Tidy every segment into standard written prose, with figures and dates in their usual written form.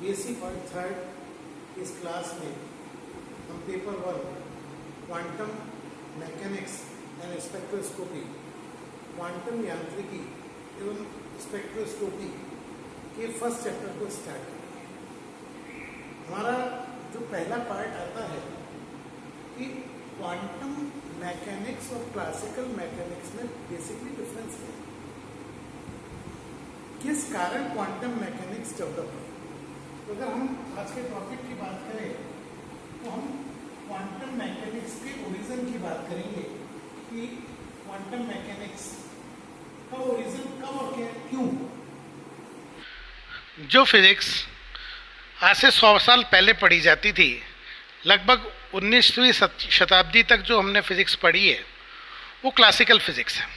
BSc point third इस class में हम paper 1 quantum mechanics and spectroscopy, quantum यांत्रिकी एवं स्पेक्ट्रोस्कोपी के फर्स्ट चैप्टर को स्टार्ट करेंगे। हमारा जो पहला पार्ट आता है कि क्वांटम मैकेनिक्स और क्लासिकल मैकेनिक्स में बेसिकली डिफरेंस है, किस कारण क्वांटम मैकेनिक्स डेवलप है। तो अगर हम आज के टॉपिक की बात करें तो हम क्वांटम मैकेनिक्स के ओरिजिन की बात करेंगे कि क्वांटम मैकेनिक्स का ओरिजिन कब और क्यों। जो फिजिक्स आज से 100 साल पहले पढ़ी जाती थी, लगभग 19वीं शताब्दी तक जो हमने फिजिक्स पढ़ी है वो क्लासिकल फिजिक्स है,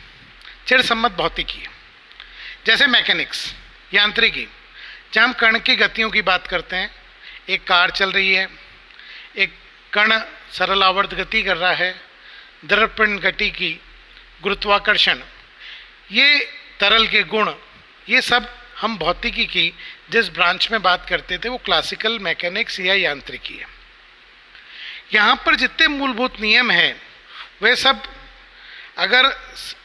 चिरसम्मत भौतिकी है। जैसे मैकेनिक्स, यांत्रिकी, जहाँ हम कण की गतियों की बात करते हैं, एक कार चल रही है, एक कण सरल आवर्त गति कर रहा है, द्रव्यपिंड गति की गुरुत्वाकर्षण, ये तरल के गुण, ये सब हम भौतिकी की जिस ब्रांच में बात करते थे वो क्लासिकल मैकेनिक्स या यांत्रिकी है। यहाँ पर जितने मूलभूत नियम हैं वे सब, अगर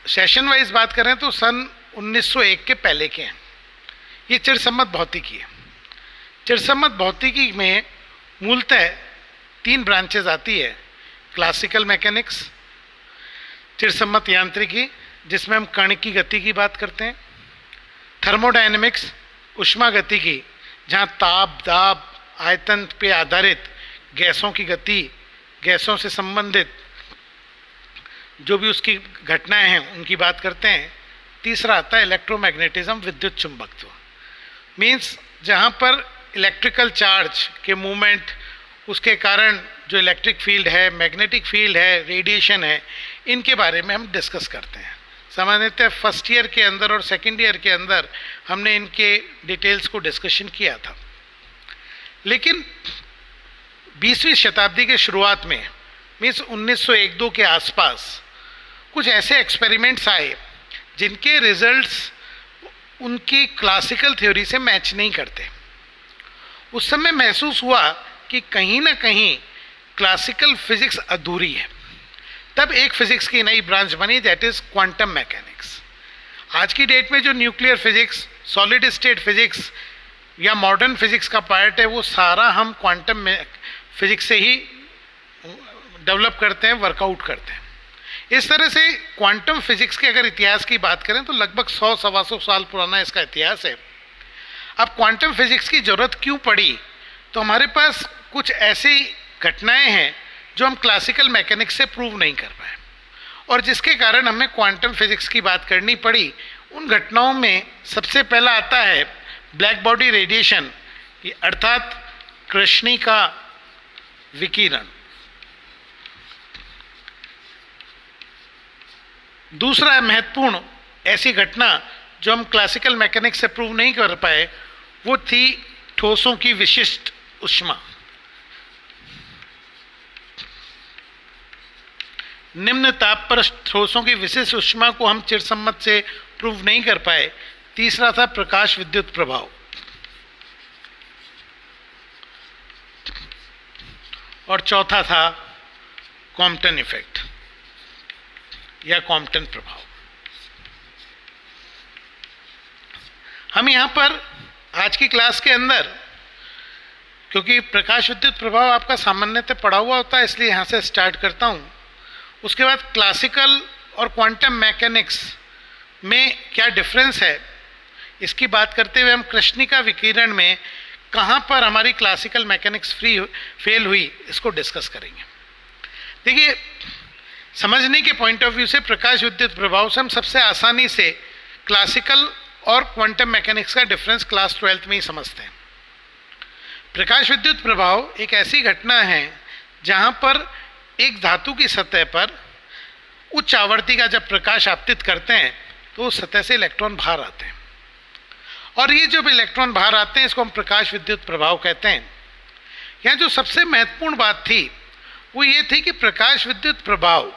सेशन वाइज बात करें तो सन 1901 के पहले के हैं। ये चिरसम्मत भौतिकी है। चिरसम्मत भौतिकी में मूलतः 3 ब्रांचेज आती है, क्लासिकल मैकेनिक्स, चिरसम्मत यांत्रिकी जिसमें हम कण की गति की बात करते हैं, थर्मोडायनेमिक्स, उष्मा गतिकी, जहाँ ताप, दाब, आयतन पे आधारित गैसों की गति, गैसों से संबंधित जो भी उसकी घटनाएं हैं उनकी बात करते हैं। तीसरा आता है इलेक्ट्रोमैग्नेटिज्म, विद्युत चुंबकत्व, मीन्स जहाँ पर इलेक्ट्रिकल चार्ज के मूवमेंट, उसके कारण जो इलेक्ट्रिक फील्ड है, मैग्नेटिक फील्ड है, रेडिएशन है, इनके बारे में हम डिस्कस करते हैं। सामान्यतः फर्स्ट ईयर के अंदर और सेकेंड ईयर के अंदर हमने इनके डिटेल्स को डिस्कशन किया था। लेकिन 20वीं शताब्दी के शुरुआत में, मीन्स 1901-2 के आसपास कुछ ऐसे एक्सपेरिमेंट्स आए जिनके रिजल्ट्स उनकी क्लासिकल थ्योरी से मैच नहीं करते। उस समय महसूस हुआ कि कहीं ना कहीं क्लासिकल फिजिक्स अधूरी है। तब एक फिजिक्स की नई ब्रांच बनी, दैट इज क्वांटम मैकेनिक्स। आज की डेट में जो nuclear physics, solid state physics या मॉडर्न फिजिक्स का पार्ट है, वो सारा हम क्वांटम फिजिक्स से ही डेवलप करते हैं, वर्कआउट करते हैं। इस तरह से क्वांटम फिजिक्स के अगर इतिहास की बात करें तो लगभग 100-125 साल पुराना इसका इतिहास है। अब क्वांटम फिजिक्स की ज़रूरत क्यों पड़ी, तो हमारे पास कुछ ऐसी घटनाएं हैं जो हम क्लासिकल मैकेनिक्स से प्रूव नहीं कर पाए और जिसके कारण हमें क्वांटम फिजिक्स की बात करनी पड़ी। उन घटनाओं में सबसे पहला आता है ब्लैक बॉडी रेडिएशन, अर्थात कृष्णिका विकिरण। दूसरा महत्वपूर्ण ऐसी घटना जो हम क्लासिकल मैकेनिक्स से प्रूव नहीं कर पाए, वो थी ठोसों की विशिष्ट ऊष्मा। निम्न ताप पर ठोसों की विशिष्ट ऊष्मा को हम चिरसम्मत से प्रूव नहीं कर पाए। तीसरा था प्रकाश विद्युत प्रभाव और चौथा था कॉम्पटन इफेक्ट या कॉम्पटन प्रभाव। हम यहाँ पर आज की क्लास के अंदर, क्योंकि प्रकाश विद्युत प्रभाव आपका सामान्यतः पढ़ा हुआ होता है, इसलिए यहाँ से स्टार्ट करता हूँ। उसके बाद क्लासिकल और क्वांटम मैकेनिक्स में क्या डिफरेंस है, इसकी बात करते हुए हम कृष्णिका विकिरण में कहाँ पर हमारी क्लासिकल मैकेनिक्स फेल हुई, इसको डिस्कस करेंगे। देखिए, समझने के पॉइंट ऑफ व्यू से प्रकाश विद्युत प्रभाव से हम सबसे आसानी से क्लासिकल और क्वांटम मैकेनिक्स का डिफरेंस क्लास 12th में ही समझते हैं। प्रकाश विद्युत प्रभाव एक ऐसी घटना है जहाँ पर एक धातु की सतह पर उच्च आवृत्ति का जब प्रकाश आपतित करते हैं तो उस सतह से इलेक्ट्रॉन बाहर आते हैं, और ये जब इलेक्ट्रॉन बाहर आते हैं इसको हम प्रकाश विद्युत प्रभाव कहते हैं। यहाँ जो सबसे महत्वपूर्ण बात थी वो ये थी कि प्रकाश विद्युत प्रभाव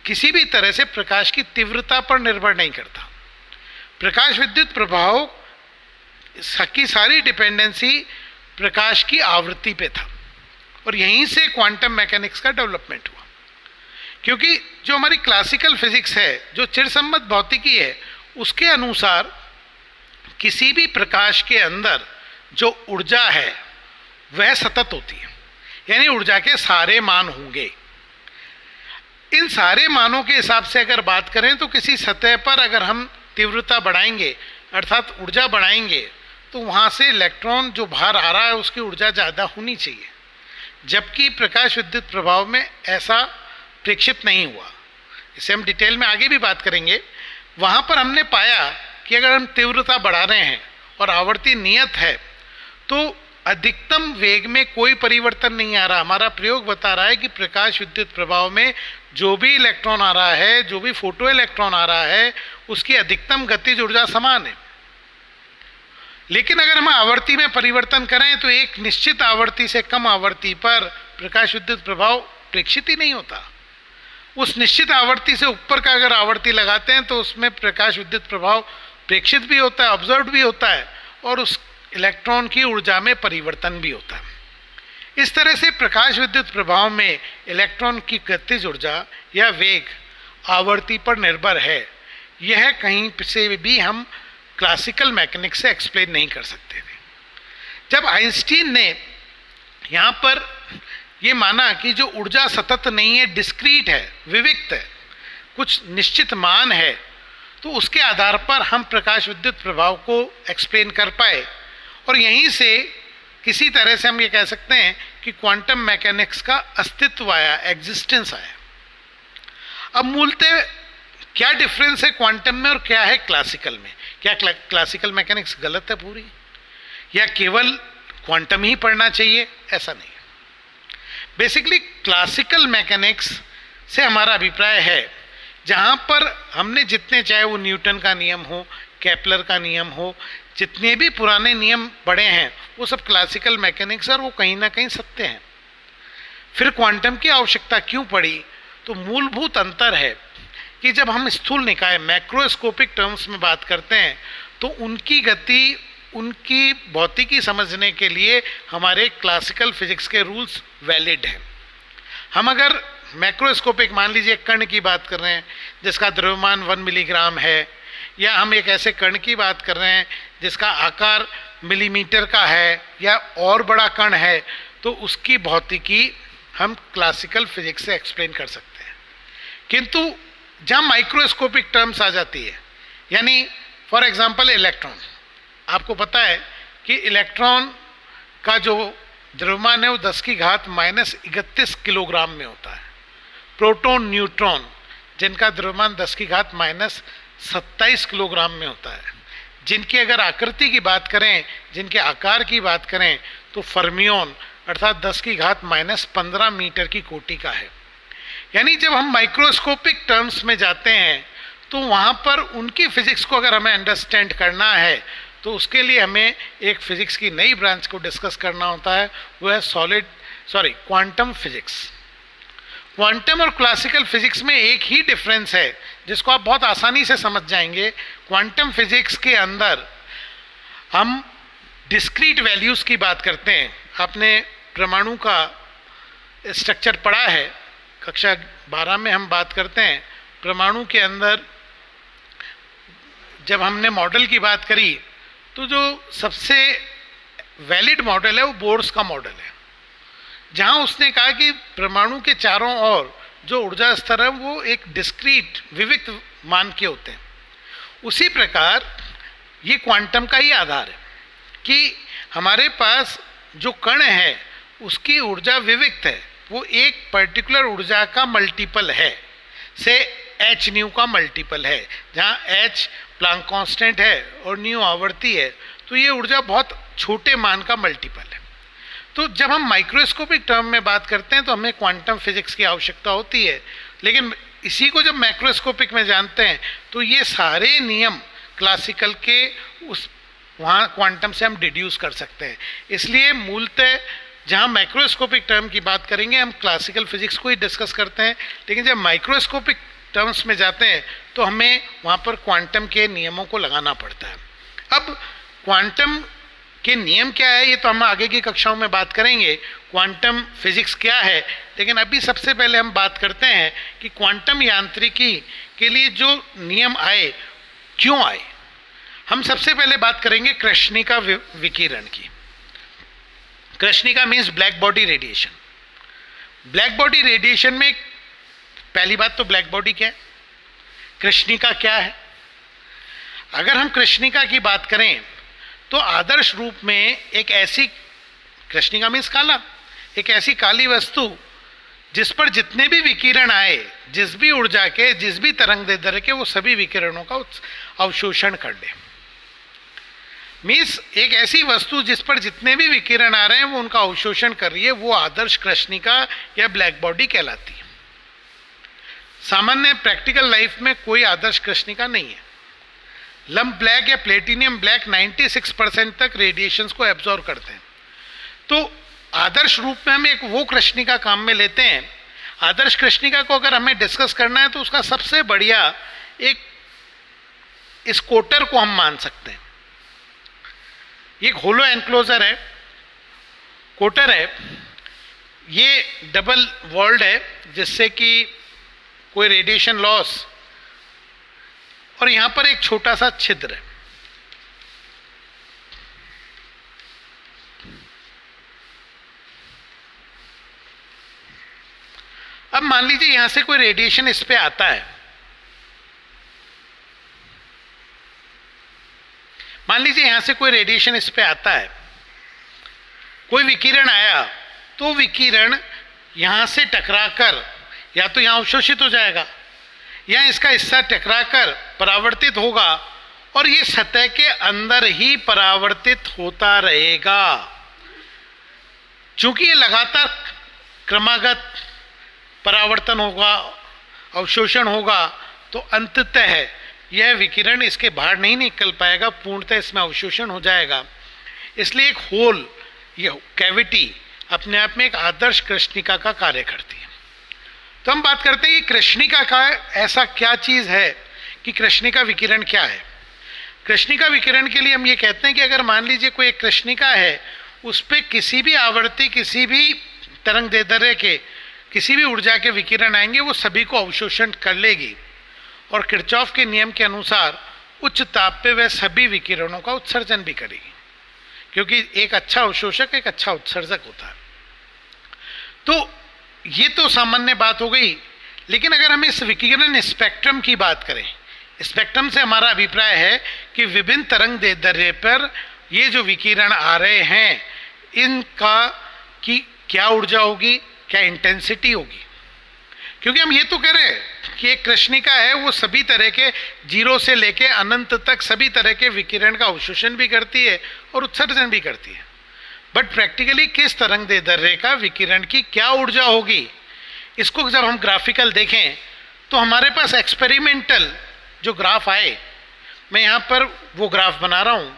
किसी भी तरह से प्रकाश की तीव्रता पर निर्भर नहीं करता। प्रकाश विद्युत प्रभाव की सारी डिपेंडेंसी प्रकाश की आवृत्ति पे था, और यहीं से क्वांटम मैकेनिक्स का डेवलपमेंट हुआ। क्योंकि जो हमारी क्लासिकल फिजिक्स है, जो चिरसम्मत भौतिकी है, उसके अनुसार किसी भी प्रकाश के अंदर जो ऊर्जा है वह सतत होती है, यानी ऊर्जा के सारे मान होंगे। इन सारे मानों के हिसाब से अगर बात करें तो किसी सतह पर अगर हम तीव्रता बढ़ाएंगे अर्थात ऊर्जा बढ़ाएंगे तो वहाँ से इलेक्ट्रॉन जो बाहर आ रहा है उसकी ऊर्जा ज़्यादा होनी चाहिए, जबकि प्रकाश विद्युत प्रभाव में ऐसा प्रेक्षित नहीं हुआ। इसे हम डिटेल में आगे भी बात करेंगे। वहाँ पर हमने पाया कि अगर हम तीव्रता बढ़ा रहे हैं और आवर्ती नियत है तो अधिकतम वेग में कोई परिवर्तन नहीं आ रहा। हमारा प्रयोग बता रहा है कि प्रकाश विद्युत प्रभाव में जो भी इलेक्ट्रॉन आ रहा है, जो भी फोटो इलेक्ट्रॉन आ रहा है, उसकी अधिकतम गतिज ऊर्जा समान है। लेकिन अगर हम आवर्ती में परिवर्तन करें तो एक निश्चित आवर्ती से कम आवर्ती पर प्रकाश विद्युत प्रभाव प्रेक्षित ही नहीं होता। उस निश्चित आवर्ती से ऊपर का अगर आवर्ती लगाते हैं तो उसमें प्रकाश विद्युत प्रभाव प्रेक्षित भी होता है, ऑब्जर्व भी होता है, और उस इलेक्ट्रॉन की ऊर्जा में परिवर्तन भी होता है। इस तरह से प्रकाश विद्युत प्रभाव में इलेक्ट्रॉन की गतिज ऊर्जा या वेग आवर्ती पर निर्भर है। यह कहीं से भी हम क्लासिकल मैकेनिक्स से एक्सप्लेन नहीं कर सकते थे। जब आइंस्टीन ने यहाँ पर ये माना कि जो ऊर्जा सतत नहीं है, डिस्क्रीट है, विविक्त है, कुछ निश्चित मान है, तो उसके आधार पर हम प्रकाश विद्युत प्रभाव को एक्सप्लेन कर पाए, और यहीं से किसी तरह से हम ये कह सकते हैं कि क्वांटम मैकेनिक्स का अस्तित्व आया, एग्जिस्टेंस आया। अब मूलतः क्या डिफरेंस है क्वांटम में और क्या है क्लासिकल में? क्या क्लासिकल मैकेनिक्स गलत है पूरी, या केवल क्वांटम ही पढ़ना चाहिए? ऐसा नहीं है। बेसिकली क्लासिकल मैकेनिक्स से हमारा अभिप्राय है जहाँ पर हमने जितने, चाहे वो न्यूटन का नियम हो, केपलर का नियम हो, जितने भी पुराने नियम पढ़े हैं वो सब क्लासिकल मैकेनिक्स और वो कहीं ना कहीं सत्य हैं। फिर क्वांटम की आवश्यकता क्यों पड़ी? तो मूलभूत अंतर है कि जब हम स्थूल निकाय मैक्रोस्कोपिक टर्म्स में बात करते हैं तो उनकी गति, उनकी भौतिकी समझने के लिए हमारे क्लासिकल फिजिक्स के रूल्स वैलिड हैं। हम अगर मैक्रोस्कोपिक, मान लीजिए कण की बात कर रहे हैं जिसका द्रव्यमान 1 मिलीग्राम है, या हम एक ऐसे कण की बात कर रहे हैं जिसका आकार मिलीमीटर का है या और बड़ा कण है, तो उसकी भौतिकी हम क्लासिकल फिजिक्स से एक्सप्लेन कर सकते हैं। किंतु जहाँ माइक्रोस्कोपिक टर्म्स आ जाती है, यानी फॉर एग्जांपल इलेक्ट्रॉन, आपको पता है कि इलेक्ट्रॉन का जो द्रव्यमान है वो 10⁻³ किलोग्राम में होता है। प्रोटॉन, न्यूट्रॉन जिनका द्रव्यमान 10⁻27 किलोग्राम में होता है। जिनकी अगर आकृति की बात करें, जिनके आकार की बात करें, तो फर्मियन अर्थात 10⁻15 मीटर की कोटि का है। यानी जब हम माइक्रोस्कोपिक टर्म्स में जाते हैं तो वहाँ पर उनकी फिजिक्स को अगर हमें अंडरस्टैंड करना है तो उसके लिए हमें एक फिजिक्स की नई ब्रांच को डिस्कस करना होता है, वो है क्वांटम फिजिक्स। क्वांटम और क्लासिकल फिजिक्स में एक ही डिफरेंस है जिसको आप बहुत आसानी से समझ जाएंगे। क्वांटम फिजिक्स के अंदर हम डिस्क्रीट वैल्यूज़ की बात करते हैं। आपने परमाणु का स्ट्रक्चर पढ़ा है, कक्षा 12 में हम बात करते हैं परमाणु के अंदर। जब हमने मॉडल की बात करी तो जो सबसे वैलिड मॉडल है वो बोर्स का मॉडल है, जहां उसने कहा कि परमाणु के चारों ओर जो ऊर्जा स्तर है वो एक डिस्क्रीट, विविक्त मान के होते हैं। उसी प्रकार ये क्वांटम का ही आधार है कि हमारे पास जो कण है उसकी ऊर्जा विविक्त है, वो एक पर्टिकुलर ऊर्जा का मल्टीपल है, से एच न्यू का मल्टीपल है। जहाँ एच प्लांक कांस्टेंट है और न्यू आवर्ती है, तो ये ऊर्जा बहुत छोटे मान का मल्टीपल है। तो जब हम माइक्रोस्कोपिक टर्म में बात करते हैं तो हमें क्वांटम फिजिक्स की आवश्यकता होती है, लेकिन इसी को जब मैक्रोस्कोपिक में जानते हैं तो ये सारे नियम क्लासिकल के उस वहाँ क्वांटम से हम डिड्यूस कर सकते हैं। इसलिए मूलतः जहाँ माइक्रोस्कोपिक टर्म की बात करेंगे हम क्लासिकल फिजिक्स को ही डिस्कस करते हैं, लेकिन जब माइक्रोस्कोपिक टर्म्स में जाते हैं तो हमें वहाँ पर क्वांटम के नियमों को लगाना पड़ता है। अब क्वांटम के नियम क्या है ये तो हम आगे की कक्षाओं में बात करेंगे, क्वांटम फिजिक्स क्या है। लेकिन अभी सबसे पहले हम बात करते हैं कि क्वांटम यांत्रिकी के लिए जो नियम आए क्यों आए। हम सबसे पहले बात करेंगे कृष्णिका विकिरण की। कृष्णिका means black body radiation. Black body radiation में पहली बात तो ब्लैक बॉडी क्या है, कृष्णिका क्या है। अगर हम कृष्णिका की बात करें तो आदर्श रूप में एक ऐसी, कृष्णिका मीन्स काला, एक ऐसी काली वस्तु जिस पर जितने भी विकिरण आए, जिस भी ऊर्जा के, जिस भी तरंग दैर्ध्य के, वो सभी विकिरणों का अवशोषण कर ले। मीन्स एक ऐसी वस्तु जिस पर जितने भी विकिरण आ रहे हैं वो उनका अवशोषण कर रही है, वो आदर्श कृष्णिका या ब्लैक बॉडी कहलाती है। सामान्य प्रैक्टिकल लाइफ में कोई आदर्श कृष्णिका नहीं है। लंप ब्लैक या प्लेटिनियम ब्लैक 96% तक रेडिएशंस को एब्जॉर्ब करते हैं। तो आदर्श रूप में हम एक वो कृष्णिका काम में लेते हैं। आदर्श कृष्णिका को अगर हमें डिस्कस करना है तो उसका सबसे बढ़िया एक इस कोटर को हम मान सकते हैं। ये एक होलो एनक्लोजर है, कोटर है, ये डबल वॉल्ड है जिससे कि कोई रेडिएशन लॉस, और यहां पर एक छोटा सा छिद्र है। अब मान लीजिए यहां से कोई रेडिएशन इस पे आता है, मान लीजिए यहां से कोई रेडिएशन इस पे आता है, कोई विकिरण आया, तो विकिरण यहां से टकराकर या तो यहां अवशोषित हो जाएगा या इसका हिस्सा टकराकर परावर्तित होगा और ये सतह के अंदर ही परावर्तित होता रहेगा। चूंकि ये लगातार क्रमागत परावर्तन होगा, अवशोषण होगा, तो अंततः यह विकिरण इसके बाहर नहीं निकल पाएगा, पूर्णतः इसमें अवशोषण हो जाएगा। इसलिए एक होल, यह कैविटी अपने आप में एक आदर्श कृष्णिका का कार्य करती है। तो हम बात करते हैं कि कृष्णिका का ऐसा क्या चीज है कि कृष्णिका विकिरण क्या है। कृष्णिका विकिरण के लिए हम ये कहते हैं कि अगर मान लीजिए कोई एक कृष्णिका है, उस पर किसी भी आवर्ती, किसी भी तरंग दैर्ध्य के, किसी भी ऊर्जा के विकिरण आएंगे, वो सभी को अवशोषण कर लेगी और किरचॉफ के नियम के अनुसार उच्च ताप पे वह सभी विकिरणों का उत्सर्जन भी करेगी, क्योंकि एक अच्छा अवशोषक एक अच्छा उत्सर्जक होता है। तो ये तो सामान्य बात हो गई। लेकिन अगर हम इस विकिरण स्पेक्ट्रम की बात करें, स्पेक्ट्रम से हमारा अभिप्राय है कि विभिन्न तरंग दैर्ध्य पर ये जो विकिरण आ रहे हैं, इनका की क्या ऊर्जा होगी, क्या इंटेंसिटी होगी। क्योंकि हम ये तो कह रहे हैं कि एक कृष्णिका है, वो सभी तरह के, जीरो से लेके अनंत तक सभी तरह के विकिरण का अवशोषण भी करती है और उत्सर्जन भी करती है। बट प्रैक्टिकली किस तरंग दैर्ध्य का विकिरण की क्या ऊर्जा होगी, इसको जब हम ग्राफिकल देखें तो हमारे पास एक्सपेरिमेंटल जो ग्राफ आए, मैं यहाँ पर वो ग्राफ बना रहा हूँ।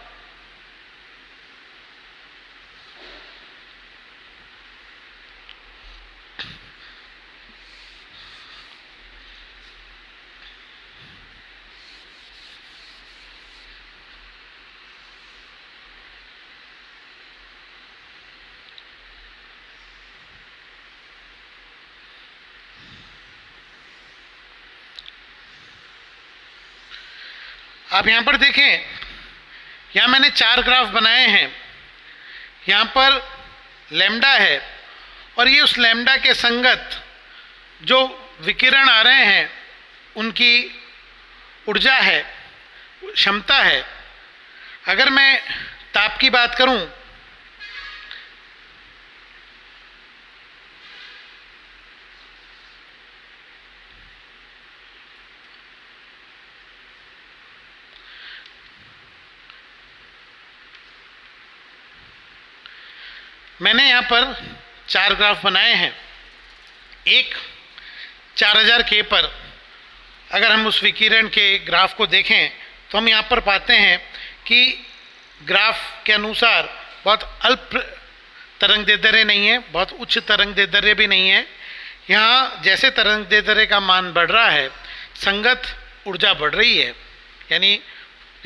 आप यहाँ पर देखें, यहाँ मैंने 4 ग्राफ बनाए हैं। यहाँ पर लैम्डा है और ये उस लैम्डा के संगत जो विकिरण आ रहे हैं उनकी ऊर्जा है, क्षमता है। अगर मैं ताप की बात करूं, मैंने यहाँ पर 4 ग्राफ बनाए हैं। एक 4000 K पर अगर हम उस विकिरण के ग्राफ को देखें तो हम यहाँ पर पाते हैं कि ग्राफ के अनुसार बहुत अल्प तरंग दैर्ध्य नहीं है, बहुत उच्च तरंग दैर्ध्य भी नहीं है। यहाँ जैसे तरंग दैर्ध्य का मान बढ़ रहा है, संगत ऊर्जा बढ़ रही है, यानी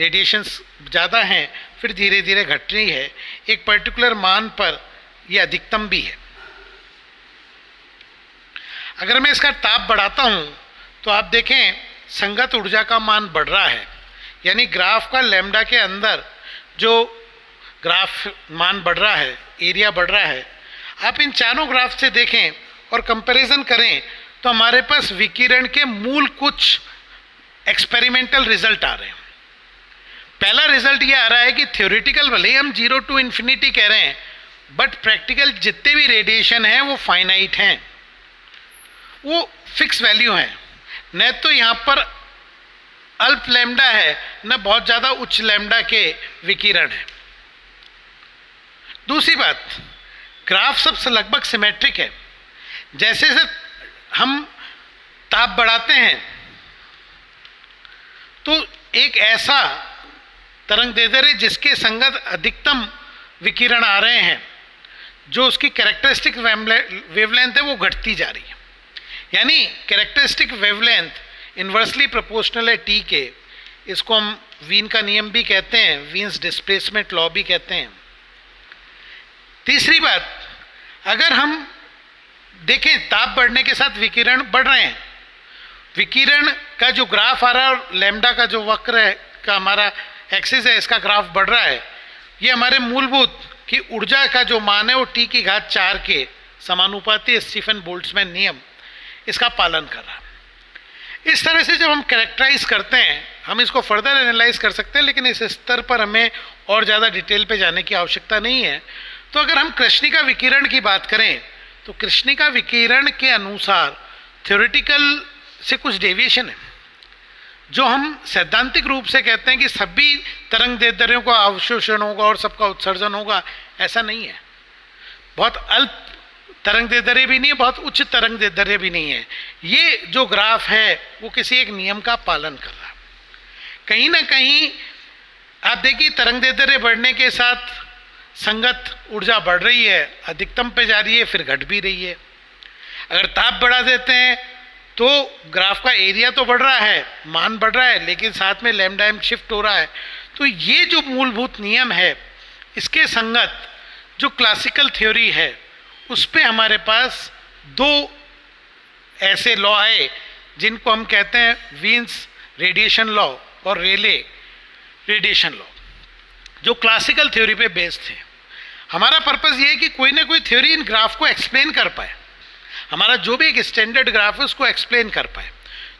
रेडिएशंस ज़्यादा हैं, फिर धीरे धीरे घट रही है, एक पर्टिकुलर मान पर यह अधिकतम भी है। अगर मैं इसका ताप बढ़ाता हूँ तो आप देखें संगत ऊर्जा का मान बढ़ रहा है, यानी ग्राफ का लैम्डा के अंदर जो ग्राफ मान बढ़ रहा है, एरिया बढ़ रहा है। आप इन चारों ग्राफ से देखें और कंपैरिजन करें तो हमारे पास विकिरण के मूल कुछ एक्सपेरिमेंटल रिजल्ट आ रहे हैं। पहला रिजल्ट ये आ रहा है कि थ्योरेटिकल भले ही हम 0 to इन्फिनिटी कह रहे हैं, बट प्रैक्टिकल जितने भी रेडिएशन हैं वो फाइनाइट हैं, वो फिक्स वैल्यू हैं। न तो यहाँ पर अल्प लैम्डा है, न बहुत ज़्यादा उच्च लैम्डा के विकिरण है। दूसरी बात, ग्राफ सबसे लगभग सिमेट्रिक है। जैसे जैसे हम ताप बढ़ाते हैं तो एक ऐसा तरंग दैर्ध्य जिसके संगत अधिकतम विकिरण आ रहे हैं, जो उसकी कैरेक्टरिस्टिक वेवलेंथ है वो घटती जा रही है। यानी कैरेक्टरिस्टिक वेवलेंथ इन्वर्सली प्रोपोर्शनल है टी के। इसको हम वीन का नियम भी कहते हैं, वीन्स डिस्प्लेसमेंट लॉ भी कहते हैं। तीसरी बात, अगर हम देखें ताप बढ़ने के साथ विकिरण बढ़ रहे हैं, विकिरण का जो ग्राफ आ रहा है और लैम्डा का जो वक्र है का हमारा एक्सिस है, इसका ग्राफ बढ़ रहा है। ये हमारे मूलभूत कि ऊर्जा का जो मान है वो टी की घात 4 के समानुपाती स्टीफन बोल्ट्जमैन नियम इसका पालन कर रहा है। इस तरह से जब हम कैरेक्टराइज करते हैं, हम इसको फर्दर एनालाइज कर सकते हैं, लेकिन इस स्तर पर हमें और ज़्यादा डिटेल पे जाने की आवश्यकता नहीं है। तो अगर हम कृष्णिका विकिरण की बात करें तो कृष्णिका विकिरण के अनुसार थ्योरेटिकल से कुछ डेविएशन है, जो हम सैद्धांतिक रूप से कहते हैं कि सभी तरंग दैर्ध्यों का अवशोषण होगा और सबका उत्सर्जन होगा, ऐसा नहीं है। बहुत अल्प तरंग दैर्ध्य भी नहीं है, बहुत उच्च तरंग दैर्ध्य भी नहीं है। ये जो ग्राफ है वो किसी एक नियम का पालन कर रहा है। कहीं ना कहीं आप देखिए तरंग दैर्ध्य बढ़ने के साथ संगत ऊर्जा बढ़ रही है, अधिकतम पे जा रही है, फिर घट भी रही है। अगर ताप बढ़ा देते हैं तो ग्राफ का एरिया तो बढ़ रहा है, मान बढ़ रहा है, लेकिन साथ में लैम्डा एम शिफ्ट हो रहा है। तो ये जो मूलभूत नियम है, इसके संगत जो क्लासिकल थ्योरी है उस पे हमारे पास दो ऐसे लॉ आए जिनको हम कहते हैं वीन्स रेडिएशन लॉ और रेले रेडिएशन लॉ, जो क्लासिकल थ्योरी पे बेस्ड थे। हमारा पर्पस ये है कि कोई ना कोई थ्योरी इन ग्राफ को एक्सप्लेन कर पाए, हमारा जो भी एक स्टैंडर्ड ग्राफ है उसको एक्सप्लेन कर पाए।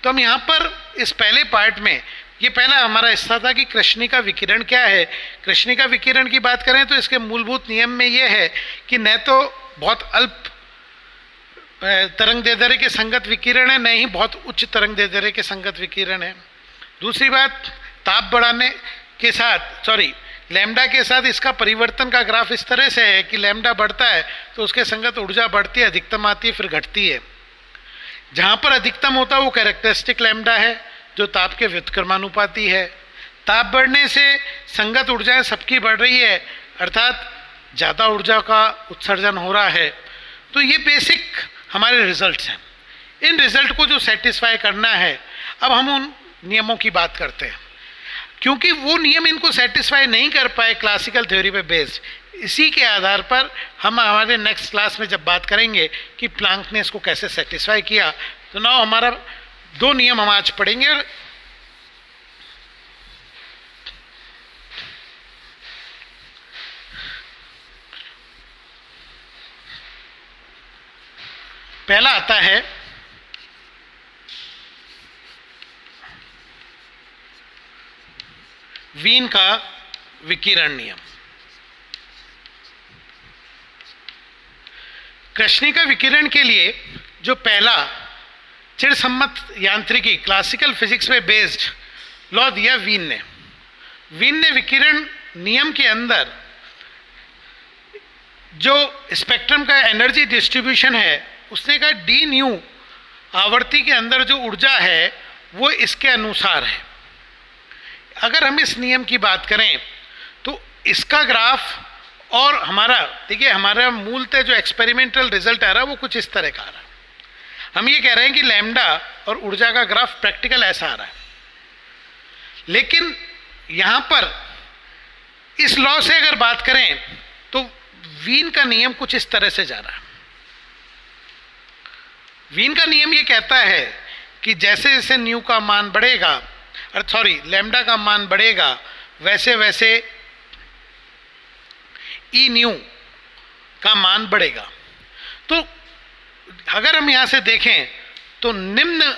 तो हम यहाँ पर इस पहले पार्ट में, ये पहला हमारा हिस्सा था कि कृष्णिका विकिरण क्या है। कृष्णिका विकिरण की बात करें तो इसके मूलभूत नियम में ये है कि न तो बहुत अल्प तरंग दैर्ध्य के संगत विकिरण है, न ही बहुत उच्च तरंग दैर्ध्य के संगत विकिरण है। दूसरी बात, ताप बढ़ाने के साथ लैम्डा के साथ इसका परिवर्तन का ग्राफ इस तरह से है कि लैम्डा बढ़ता है तो उसके संगत ऊर्जा बढ़ती है, अधिकतम आती है, फिर घटती है। जहाँ पर अधिकतम होता है वो कैरेक्टरिस्टिक लैम्डा है जो ताप के व्युत्क्रमानुपाती है। ताप बढ़ने से संगत ऊर्जाएं सबकी बढ़ रही है, अर्थात ज़्यादा ऊर्जा का उत्सर्जन हो रहा है। तो ये बेसिक हमारे रिजल्ट्स हैं। इन रिजल्ट को जो सेटिस्फाई करना है, अब हम उन नियमों की बात करते हैं। क्योंकि वो नियम इनको सेटिस्फाई नहीं कर पाए क्लासिकल थ्योरी पे बेस्ड, इसी के आधार पर हम हमारे नेक्स्ट क्लास में जब बात करेंगे कि प्लांक ने इसको कैसे सेटिस्फाई किया। तो ना हमारा दो नियम हम आज पढ़ेंगे। पहला आता है वीन का विकिरण नियम। कृष्णिका विकिरण के लिए जो पहला चिरसम्मत यांत्रिकी क्लासिकल फिजिक्स पे बेस्ड लॉ दिया वीन ने विकिरण नियम के अंदर जो स्पेक्ट्रम का एनर्जी डिस्ट्रीब्यूशन है उसने कहा डी न्यू आवर्ती के अंदर जो ऊर्जा है वो इसके अनुसार है। अगर हम इस नियम की बात करें तो इसका ग्राफ और हमारा देखिए, हमारा मूलतः जो एक्सपेरिमेंटल रिजल्ट आ रहा है वो कुछ इस तरह का आ रहा है। हम ये कह रहे हैं कि लैम्डा और ऊर्जा का ग्राफ प्रैक्टिकल ऐसा आ रहा है, लेकिन यहाँ पर इस लॉ से अगर बात करें तो वीन का नियम कुछ इस तरह से जा रहा है। वीन का नियम ये कहता है कि जैसे जैसे न्यू का मान बढ़ेगा, लैम्डा का मान बढ़ेगा, वैसे वैसे ई न्यू का मान बढ़ेगा। तो अगर हम यहाँ से देखें तो निम्न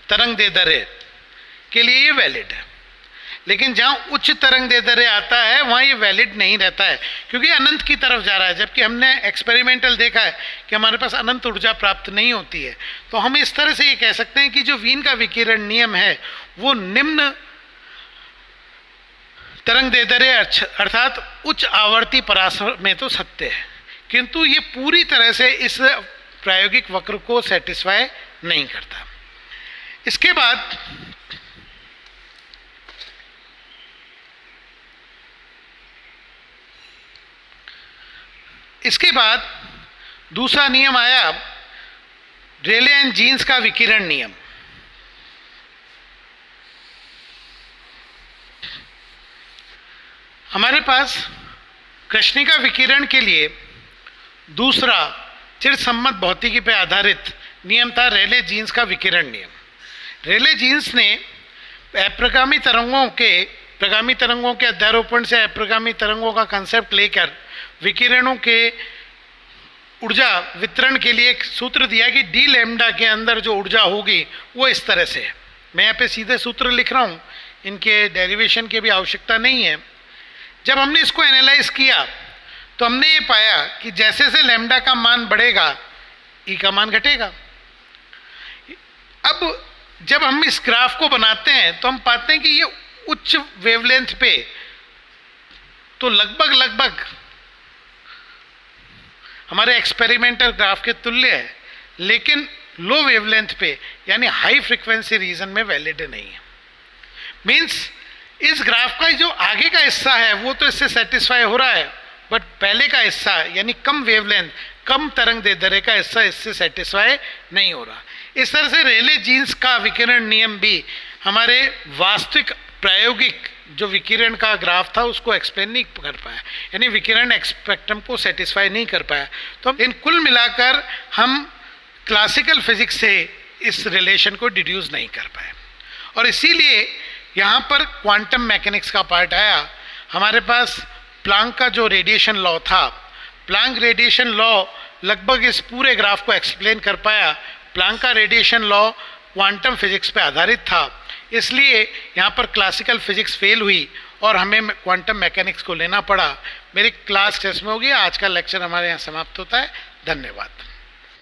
तरंग दैर्ध्य के लिए ये वैलिड है, लेकिन जहाँ उच्च तरंग दैर्ध्य आता है वहाँ ये वैलिड नहीं रहता है, क्योंकि अनंत की तरफ जा रहा है, जबकि हमने एक्सपेरिमेंटल देखा है कि हमारे पास अनंत ऊर्जा प्राप्त नहीं होती है। तो हम इस तरह से ये कह सकते हैं कि जो वीन का विकिरण नियम है वो निम्न तरंग दैर्ध्य अर्थात उच्च आवर्ती परासर में तो सत्य है, किंतु ये पूरी तरह से इस प्रायोगिक वक्र को सेटिस्फाई नहीं करता। इसके बाद दूसरा नियम आया रेले एंड जीन्स का विकिरण नियम। हमारे पास कृष्णिका विकिरण के लिए दूसरा चिरसम्मत भौतिकी पर आधारित नियम था रेले जीन्स का विकिरण नियम। रेले जीन्स ने अप्रगामी तरंगों के अध्यारोपण से अप्रगामी तरंगों का कंसेप्ट लेकर विकिरणों के ऊर्जा वितरण के लिए एक सूत्र दिया कि डी लैम्डा के अंदर जो ऊर्जा होगी वो इस तरह से है। मैं यहाँ पे सीधे सूत्र लिख रहा हूँ, इनके डेरिवेशन की भी आवश्यकता नहीं है। जब हमने इसको एनालाइज किया तो हमने ये पाया कि जैसे जैसे लैम्डा का मान बढ़ेगा ई का मान घटेगा। अब जब हम इस ग्राफ को बनाते हैं तो हम पाते हैं कि ये उच्च वेवलेंथ पे तो लगभग हमारे एक्सपेरिमेंटल ग्राफ के तुल्य है, लेकिन लो वेवलेंथ पे यानी हाई फ्रीक्वेंसी रीजन में वैलिड नहीं है। मीन्स इस ग्राफ का जो आगे का हिस्सा है वो तो इससे सेटिस्फाई हो रहा है, बट पहले का हिस्सा यानी कम वेवलेंथ कम तरंग दैर्ध्य का हिस्सा इससे सेटिस्फाई नहीं हो रहा। इस तरह से रेले जीन्स का विकिरण नियम भी हमारे वास्तविक प्रायोगिक जो विकिरण का ग्राफ था उसको एक्सप्लेन नहीं कर पाया, यानी विकिरण स्पेक्ट्रम को सेटिस्फाई नहीं कर पाया। तो इन कुल मिलाकर हम क्लासिकल फिजिक्स से इस रिलेशन को डिड्यूस नहीं कर पाए, और इसीलिए यहाँ पर क्वांटम मैकेनिक्स का पार्ट आया। हमारे पास प्लांक का जो रेडिएशन लॉ था, प्लांक रेडिएशन लॉ लगभग इस पूरे ग्राफ को एक्सप्लेन कर पाया। प्लांक का रेडिएशन लॉ क्वांटम फिजिक्स पे आधारित था, इसलिए यहाँ पर क्लासिकल फिजिक्स फेल हुई और हमें क्वांटम मैकेनिक्स को लेना पड़ा। मेरी क्लास टेस्ट में होगी। आज का लेक्चर हमारे यहाँ समाप्त होता है। धन्यवाद।